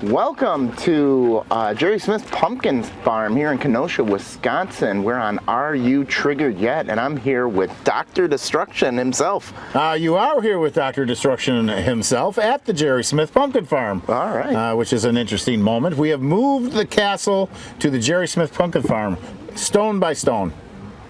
Welcome to Jerry Smith's Pumpkin Farm here in Kenosha, Wisconsin. We're on Are You Triggered Yet? And I'm here with Dr. Destruction himself. You are here with Dr. Destruction himself at the Jerry Smith Pumpkin Farm. All right. Which is an interesting moment. We have moved the castle to the Jerry Smith Pumpkin Farm, stone by stone.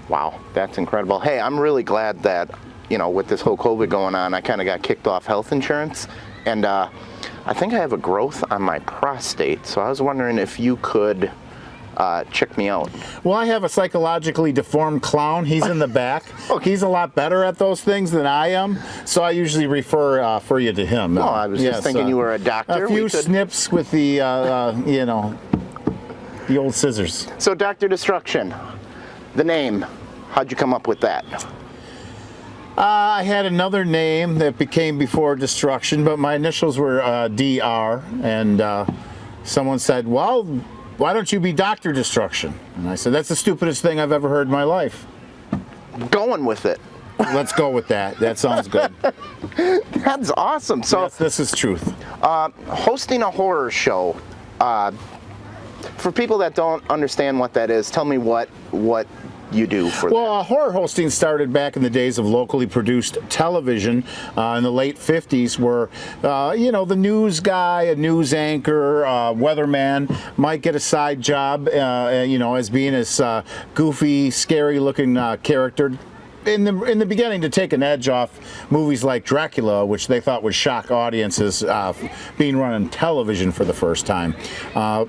Wow, that's incredible. Hey, I'm really glad that, you know, with this whole COVID going on, I kind of got kicked off health insurance. And I think I have a growth on my prostate, so I was wondering if you could check me out. Well, I have a psychologically deformed clown. He's in the back. Okay. He's a lot better at those things than I am, so I usually refer you to him. No, I was just thinking you were a doctor. A few snips with the, you know, the old scissors. So, Dr. Destruction, the name, how'd you come up with that? I had another name that became before Destruction, but my initials were DR, and someone said, well, why don't you be Dr. Destruction? And I said, that's the stupidest thing I've ever heard in my life. Going with it. Let's go with that. That sounds good. That's awesome. So, yes, this is truth. Hosting a horror show, for people that don't understand what that is, tell me what you do for that. Well, horror hosting started back in the days of locally produced television in the late 50s, where, you know, the news guy, a news anchor, weatherman might get a side job, you know, as being this goofy, scary-looking character. In the beginning, to take an edge off movies like Dracula, which they thought would shock audiences, being run on television for the first time.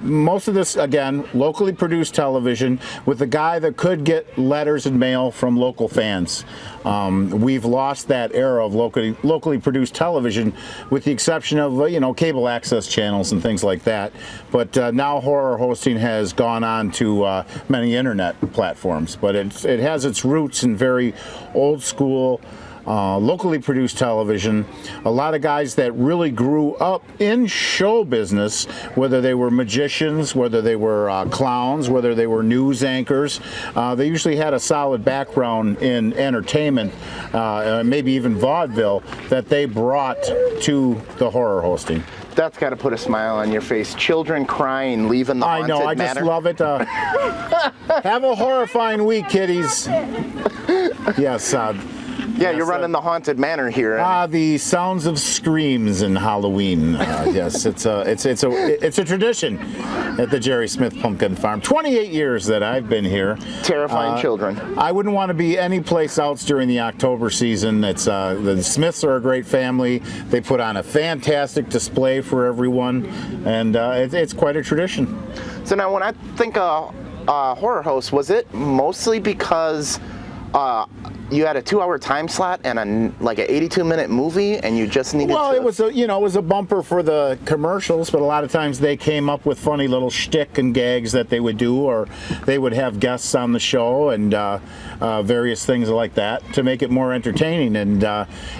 Most of this, again, locally produced television with a guy that could get letters and mail from local fans. We've lost that era of locally produced television, with the exception of you know, cable access channels and things like that. But now horror hosting has gone on to many internet platforms. But it has its roots in very old school, locally produced television. A lot of guys that really grew up in show business, whether they were magicians, whether they were clowns, whether they were news anchors, they usually had a solid background in entertainment, maybe even vaudeville, that they brought to the horror hosting. That's got to put a smile on your face. Children crying, leaving the Haunted Manor. I know, I just love it. Have a horrifying week, kiddies. Yes. Yeah, you're running the Haunted Manor here. The sounds of screams in Halloween. Yes, it's a tradition at the Jerry Smith Pumpkin Farm. 28 years that I've been here. Terrifying children. I wouldn't want to be any place else during the October season. It's the Smiths are a great family. They put on a fantastic display for everyone, and it's quite a tradition. So now, when I think horror host, was it mostly because you had a 2-hour time slot and like an 82-minute movie, and you just needed well, to... it was a bumper for the commercials, but a lot of times they came up with funny little shtick and gags that they would do, or they would have guests on the show and various things like that to make it more entertaining. And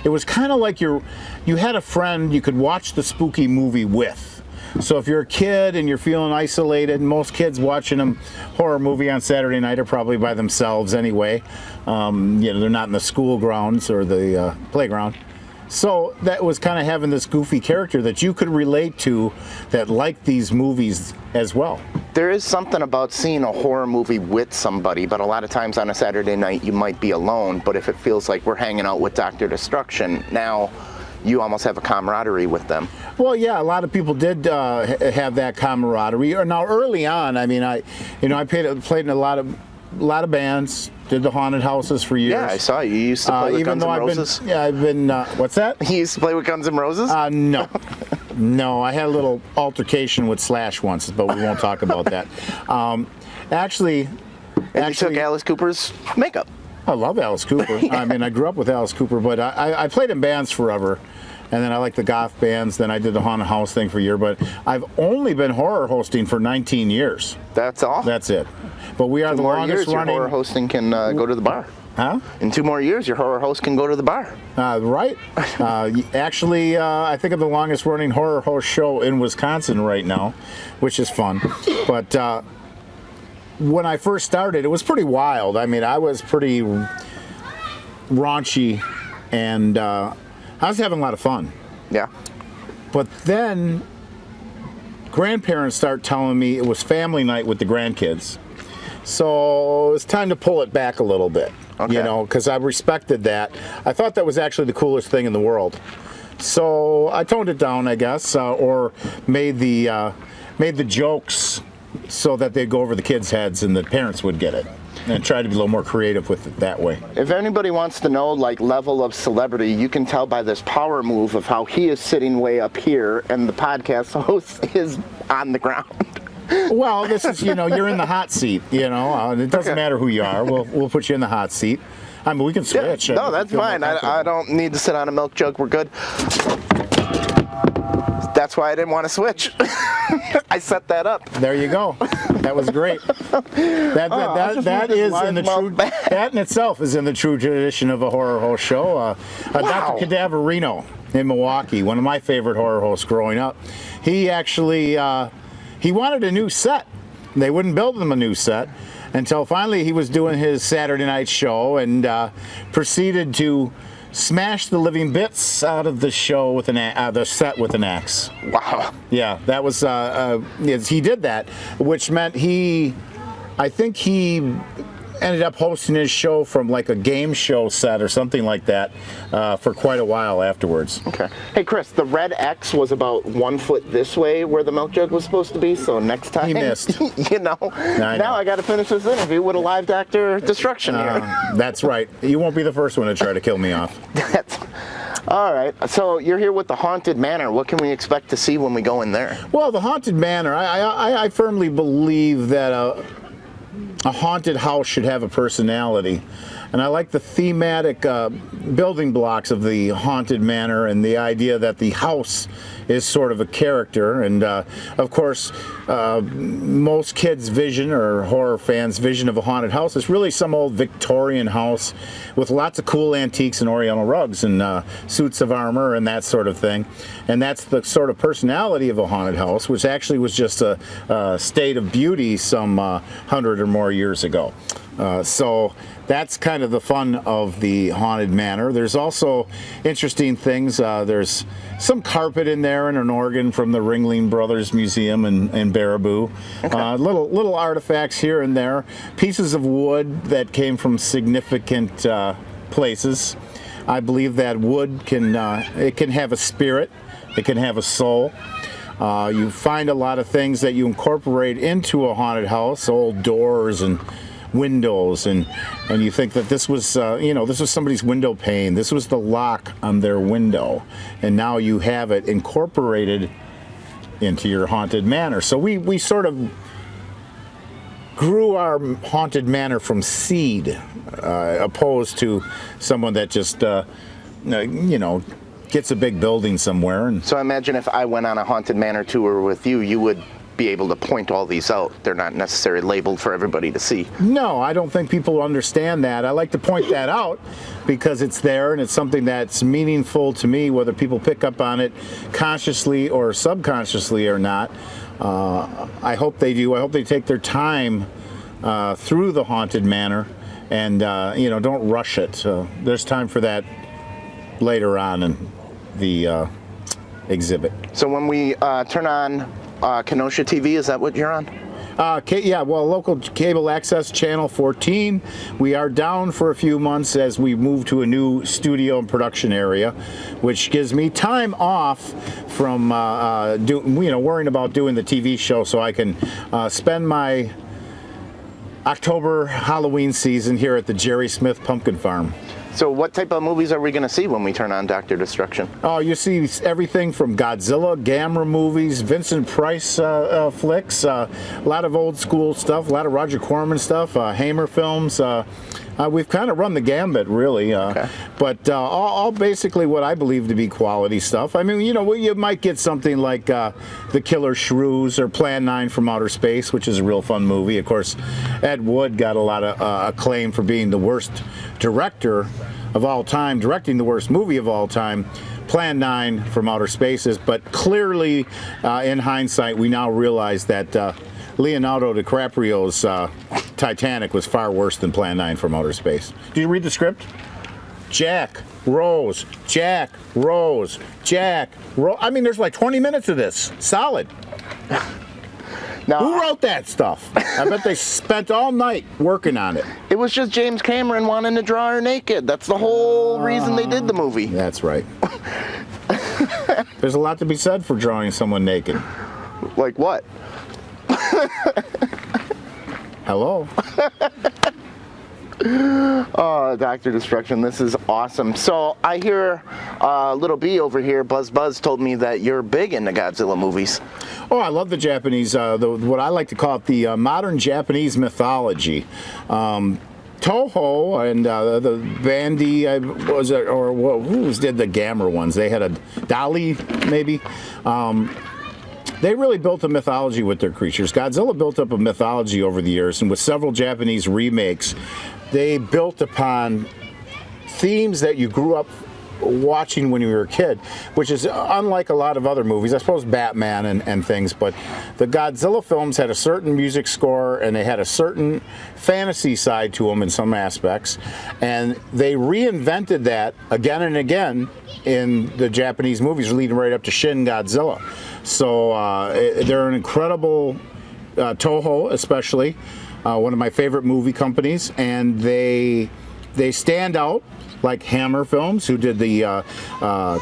it was kind of like you had a friend you could watch the spooky movie with. So if you're a kid and you're feeling isolated, most kids watching a horror movie on Saturday night are probably by themselves anyway. You know, they're not in the school grounds or the playground. So that was kind of having this goofy character that you could relate to, that liked these movies as well. There is something about seeing a horror movie with somebody, but a lot of times on a Saturday night you might be alone, but if it feels like we're hanging out with Dr. Destruction, now you almost have a camaraderie with them. Well, yeah, a lot of people did have that camaraderie. Now, early on, I mean, I played in a lot of bands. Did the haunted houses for years. Yeah, I saw you. You used to play with Guns N' Roses. I've been. What's that? You used to play with Guns N' Roses? No. No, I had a little altercation with Slash once, but we won't talk about that. Actually, you took Alice Cooper's makeup. I love Alice Cooper. I mean, I grew up with Alice Cooper, but I played in bands forever. And then I like the goth bands. Then I did the haunted house thing for a year. But I've only been horror hosting for 19 years. That's all? That's it. But we are the longest running. Your horror hosting can go to the bar. Huh? In 2 more years, your horror host can go to the bar. Right. Actually, I think I'm the longest running horror host show in Wisconsin right now, which is fun. But when I first started, it was pretty wild. I mean, I was pretty raunchy, and I was having a lot of fun. Yeah. But then grandparents start telling me it was family night with the grandkids. So it's time to pull it back a little bit, Okay. you know, because I respected that. I thought that was actually the coolest thing in the world. So I toned it down, I guess, or made the jokes so that they'd go over the kids' heads and the parents would get it. And try to be a little more creative with it that way. If anybody wants to know, like, level of celebrity, you can tell by this power move of how he is sitting way up here and the podcast host is on the ground. Well, this is, you know, you're in the hot seat, you know. It doesn't matter who you are. We'll put you in the hot seat. I mean, we can switch. Yeah, no, that's fine. I don't need to sit on a milk jug. We're good. That's why I didn't want to switch. I set that up. There you go. That was great. That in itself is in the true tradition of a horror host show. Wow. Dr. Cadaverino in Milwaukee, one of my favorite horror hosts growing up. He actually he wanted a new set. They wouldn't build him a new set until finally he was doing his Saturday night show and proceeded to smash the living bits out of the show with the set with an axe. Wow. Yeah, that was he did that, which meant I think he ended up hosting his show from like a game show set or something like that for quite a while afterwards. Okay. Hey, Chris, the red X was about 1 foot this way where the milk jug was supposed to be, so next time, He missed. you know, now I got to finish this interview with a live Dr. Destruction here. That's right. You won't be the first one to try to kill me off. All right. So you're here with the Haunted Manor. What can we expect to see when we go in there? Well, the Haunted Manor, I firmly believe that a haunted house should have a personality. And I like the thematic building blocks of the Haunted Manor and the idea that the house is sort of a character. And of course, most kids' vision or horror fans' vision of a haunted house is really some old Victorian house with lots of cool antiques and oriental rugs and suits of armor and that sort of thing. And that's the sort of personality of a haunted house, which actually was just a state of beauty some 100 or more years ago. So that's kind of the fun of the Haunted Manor. There's also interesting things. There's some carpet in there and an organ from the Ringling Brothers Museum in Baraboo. Okay. Little artifacts here and there. Pieces of wood that came from significant places. I believe that wood can have a spirit. It can have a soul. You find a lot of things that you incorporate into a haunted house, old doors and windows, and you think that this was this was somebody's window pane. This was the lock on their window, and now you have it incorporated into your haunted manor. So we sort of grew our haunted manor from seed, opposed to someone that just gets a big building somewhere. And so I imagine if I went on a Haunted Manor tour with you, you would be able to point all these out. They're not necessarily labeled for everybody to see. No, I don't think people understand that. I like to point that out because it's there and it's something that's meaningful to me, whether people pick up on it consciously or subconsciously or not. I hope they do. I hope they take their time through the Haunted Manor and don't rush it. There's time for that later on in the exhibit. So when we turn on Kenosha TV, is that what you're on? Local cable access channel 14. We are down for a few months as we move to a new studio and production area, which gives me time off from worrying about doing the TV show, so I can spend my October Halloween season here at the Jerry Smith Pumpkin Farm. So what type of movies are we going to see when we turn on Dr. Destruction? Oh, you see everything from Godzilla, Gamera movies, Vincent Price flicks, a lot of old school stuff, a lot of Roger Corman stuff, Hammer films. We've kind of run the gambit, really. Okay. But all basically what I believe to be quality stuff. I mean, you might get something like The Killer Shrews or Plan 9 from Outer Space, which is a real fun movie. Of course, Ed Wood got a lot of acclaim for being the worst director of all time, directing the worst movie of all time, Plan 9 from Outer Spaces. But clearly, in hindsight, we now realize that Leonardo DiCaprio's Titanic was far worse than Plan 9 from Outer Space. Did you read the script? Jack, Rose, Jack, Rose, Jack, Rose. I mean, there's like 20 minutes of this. Solid. Now, who wrote that stuff? I bet they spent all night working on it. It was just James Cameron wanting to draw her naked. That's the whole reason they did the movie. That's right. There's a lot to be said for drawing someone naked. Like what? Hello? Oh, Dr. Destruction, this is awesome. So I hear Little B over here, Buzz told me that you're big into Godzilla movies. Oh, I love the Japanese, what I like to call it the modern Japanese mythology. Toho and the Bandy, was it, or who did the Gamera ones? They had a Dali, maybe. They really built a mythology with their creatures. Godzilla built up a mythology over the years, and with several Japanese remakes, they built upon themes that you grew up watching when you were a kid, which is unlike a lot of other movies. I suppose Batman and things, but the Godzilla films had a certain music score and they had a certain fantasy side to them in some aspects, and they reinvented that again and again in the Japanese movies leading right up to Shin Godzilla. So they're an incredible, Toho especially, one of my favorite movie companies, and they stand out like Hammer Films, who did the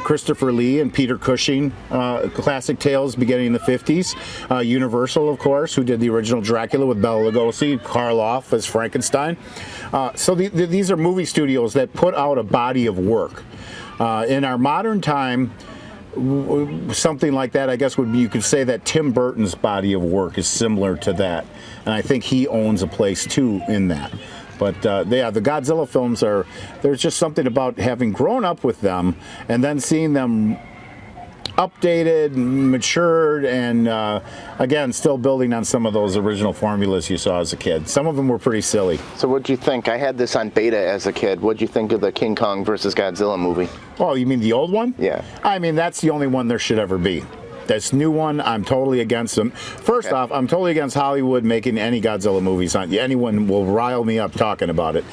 Christopher Lee and Peter Cushing classic tales beginning in the 50s. Universal, of course, who did the original Dracula with Bela Lugosi, Karloff as Frankenstein. So these are movie studios that put out a body of work. In our modern time, something like that, I guess, would be, you could say that Tim Burton's body of work is similar to that, and I think he owns a place too in that. But the Godzilla films there's just something about having grown up with them and then seeing them updated, matured, and again, still building on some of those original formulas you saw as a kid. Some of them were pretty silly. So what'd you think? I had this on beta as a kid. What'd you think of the King Kong versus Godzilla movie? Oh, you mean the old one? Yeah. I mean, that's the only one there should ever be. This new one, I'm totally against them. First off, I'm totally against Hollywood making any Godzilla movies. Anyone will rile me up talking about it.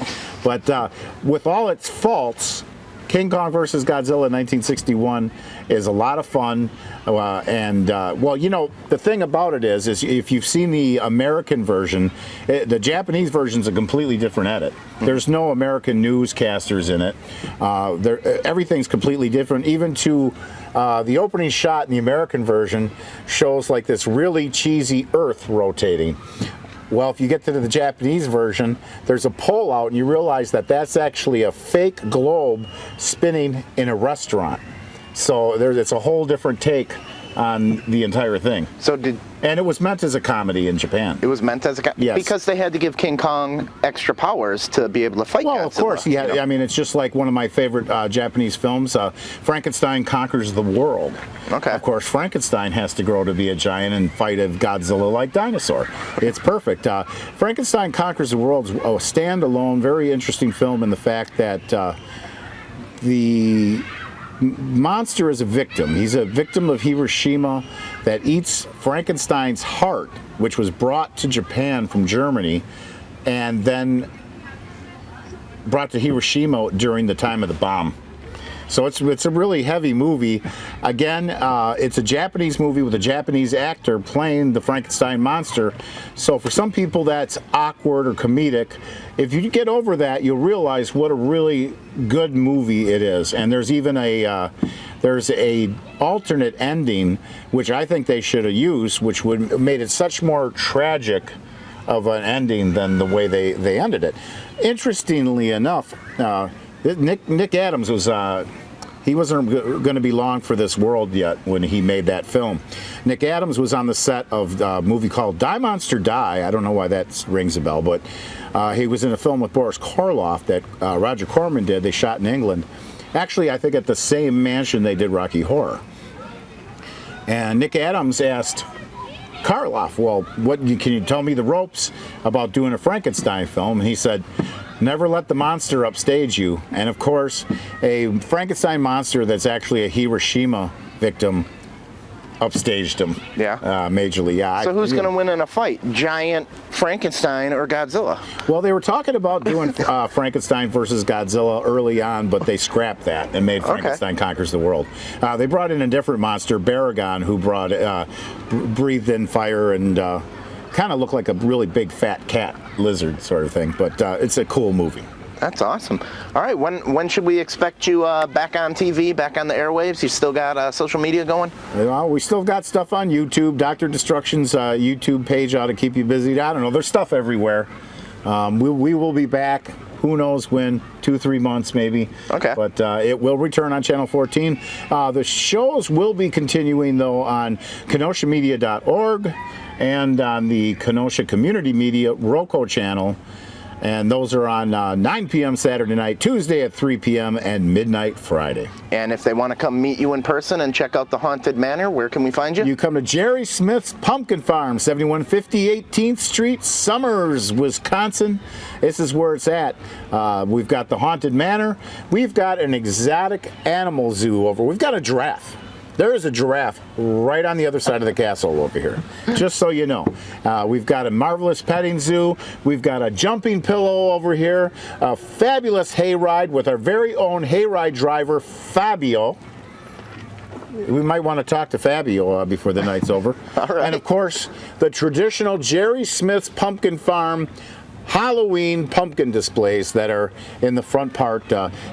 But with all its faults, King Kong versus Godzilla in 1961 is a lot of fun. Well, you know, the thing about it is if you've seen the American version, the Japanese version's a completely different edit. There's no American newscasters in it. Everything's completely different, even to the opening shot in the American version shows like this really cheesy Earth rotating. Well, if you get to the Japanese version, there's a pole out and you realize that that's actually a fake globe spinning in a restaurant. So it's a whole different take on the entire thing. And it was meant as a comedy in Japan. It was meant as a comedy? Yes. Because they had to give King Kong extra powers to be able to fight Godzilla. Well, of course. Yeah, you know? I mean, it's just like one of my favorite Japanese films, Frankenstein Conquers the World. Okay. Of course, Frankenstein has to grow to be a giant and fight a Godzilla-like dinosaur. It's perfect. Frankenstein Conquers the World is a standalone, very interesting film in the fact that the monster is a victim. He's a victim of Hiroshima that eats Frankenstein's heart, which was brought to Japan from Germany and then brought to Hiroshima during the time of the bomb. So it's a really heavy movie. Again, it's a Japanese movie with a Japanese actor playing the Frankenstein monster. So for some people that's awkward or comedic. If you get over that, you'll realize what a really good movie it is. And there's even there's a alternate ending, which I think they should have used, which would made it such more tragic of an ending than the way they ended it. Interestingly enough, Nick Adams was he wasn't going to be long for this world yet when he made that film. Nick Adams was on the set of a movie called Die Monster Die. I don't know why that rings a bell, but he was in a film with Boris Karloff that Roger Corman did. They shot in England. Actually, I think at the same mansion they did Rocky Horror. And Nick Adams asked Karloff, well, can you tell me the ropes about doing a Frankenstein film? And he said, never let the monster upstage you. And of course, a Frankenstein monster that's actually a Hiroshima victim upstaged him. Yeah. Majorly, yeah. So who's going to win in a fight? Giant Frankenstein or Godzilla? Well, they were talking about doing Frankenstein versus Godzilla early on, but they scrapped that and made Frankenstein Conquers the World. They brought in a different monster, Baragon, who breathed in fire and kind of looked like a really big fat cat lizard sort of thing. But it's a cool movie. That's awesome. All right, when should we expect you back on TV, back on the airwaves? You still got social media going? Well, we still got stuff on YouTube. Dr. Destruction's YouTube page ought to keep you busy. I don't know. There's stuff everywhere. We will be back. Who knows when? 2-3 months maybe. Okay. But it will return on Channel 14. The shows will be continuing, though, on KenoshaMedia.org and on the Kenosha Community Media Roku channel. And those are on 9 p.m. Saturday night, Tuesday at 3 p.m., and midnight Friday. And if they want to come meet you in person and check out the Haunted Manor, where can we find you? You come to Jerry Smith's Pumpkin Farm, 7150 18th Street, Summers, Wisconsin. This is where it's at. We've got the Haunted Manor. We've got an exotic animal zoo over. We've got a giraffe. There is a giraffe right on the other side of the castle over here, just so you know. We've got a marvelous petting zoo. We've got a jumping pillow over here, a fabulous hayride with our very own hayride driver, Fabio. We might want to talk to Fabio before the night's over. All right. And, of course, the traditional Jerry Smith's Pumpkin Farm Halloween pumpkin displays that are in the front part,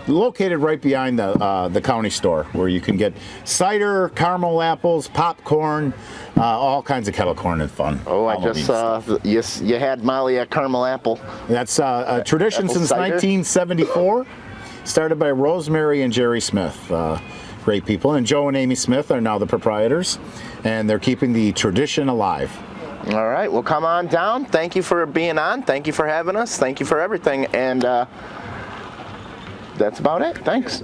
located right behind the county store, where you can get cider, caramel apples, popcorn, all kinds of kettle corn and fun. Oh, I just saw, yes, you had Molly at caramel apple. That's a tradition since cider? 1974, started by Rosemary and Jerry Smith. Great people. And Joe and Amy Smith are now the proprietors, and they're keeping the tradition alive. All right, well, come on down. Thank you for being on. Thank you for having us. Thank you for everything. And that's about it. Thanks.